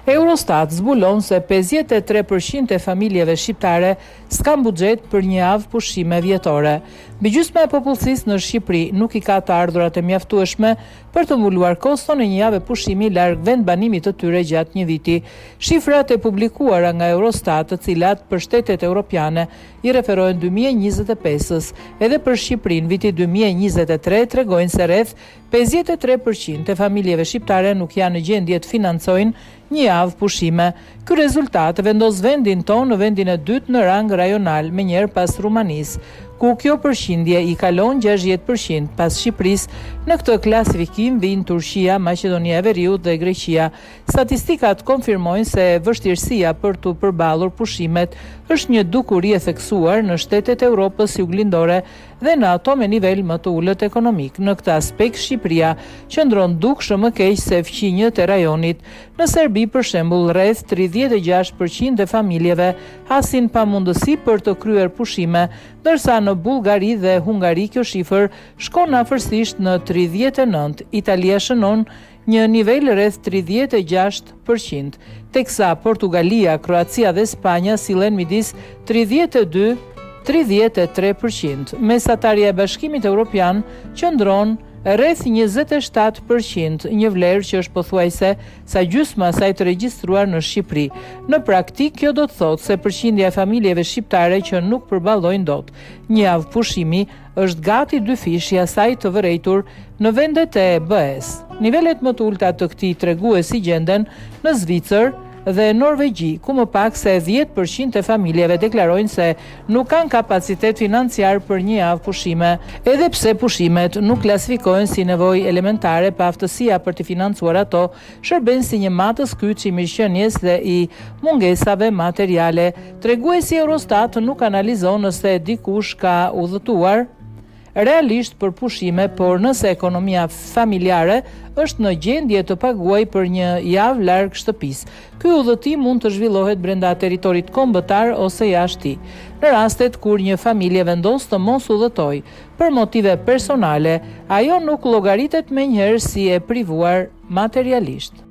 Eurostat zbulon se 53% e familjeve shqiptare s'kan buxhet për një javë pushime vjetore. Mbi gjysma e popullsisë në Shqipëri nuk i ka të ardhurat e mjaftueshme për të mbuluar koston e një jave pushimi larg vendbanimit të tyre gjatë një viti. Shifrat e publikuara nga Eurostat, të cilat për shtetet europiane i referohen 2025-s, edhe për Shqipërinë viti 2023 tregojnë se rreth 53% e familjeve shqiptare nuk janë në gjendje të financojnë një javë pushime. Ky rezultat vendos vendin tonë në vendin e dytë në rang rajonal, menjëherë pas Rumanisë, ku kjo përqindje i kalon 60% pas Shqipërisë. Në këtë klasifikim vijnë Turqia, Maqedonia e Veriut dhe Greqia. Statistikat konfirmojnë se vështirësia për të përballur pushimet është një dukuri e theksuar në shtetet e Europës juglindore dhe në ato me nivel më të ulët ekonomik. Në këtë aspekt Shqipëria qëndron dukshëm më keq se fqinjët e rajonit. Në Serbi, për shembull, rreth 36% e familjeve hasin pamundësi për të kryer pushime, ndërsa në Bullgari dhe Hungari kjo shifër shkon afërsisht në 39%. Italia shënon një nivel rreth 36%, teksa Portugalia, Kroacia dhe Spanja sillen midis 32-33%. Mesatarja e Bashkimit Evropian qëndron rreth 27%, një vlerë që është pothuajse sa gjysma asaj të regjistruar në Shqipëri. Në praktik, kjo do të thotë se përqindja e familjeve shqiptare që nuk përballojnë dot një javë pushimi është gati dyfishi asaj të vërejtur në vendet e BE-s. Nivelet më të ulta të këtij treguesi gjenden në Zvicër dhe Norvegji, ku më pak se 10% e familjeve deklarojnë se nuk kanë kapacitet financiar për një javë pushime, edhe pse pushimet nuk klasifikohen si nevojë elementare, pa aftësia për të financuar ato shërben si një matës kyç i mirëqenies dhe i mungesave materiale. Treguesi Eurostat nuk analizon nëse dikush ka udhëtuar realisht për pushime, por nëse ekonomia familjare është në gjendje të paguaj për një javë larg shtëpisë. Ky udhëtim mund të zhvillohet brenda territorit kombëtar ose jashtë tij. Në rastet kur një familje vendos të mos udhëtojë për motive personale, ajo nuk llogaritet menjëherë si e privuar materialisht.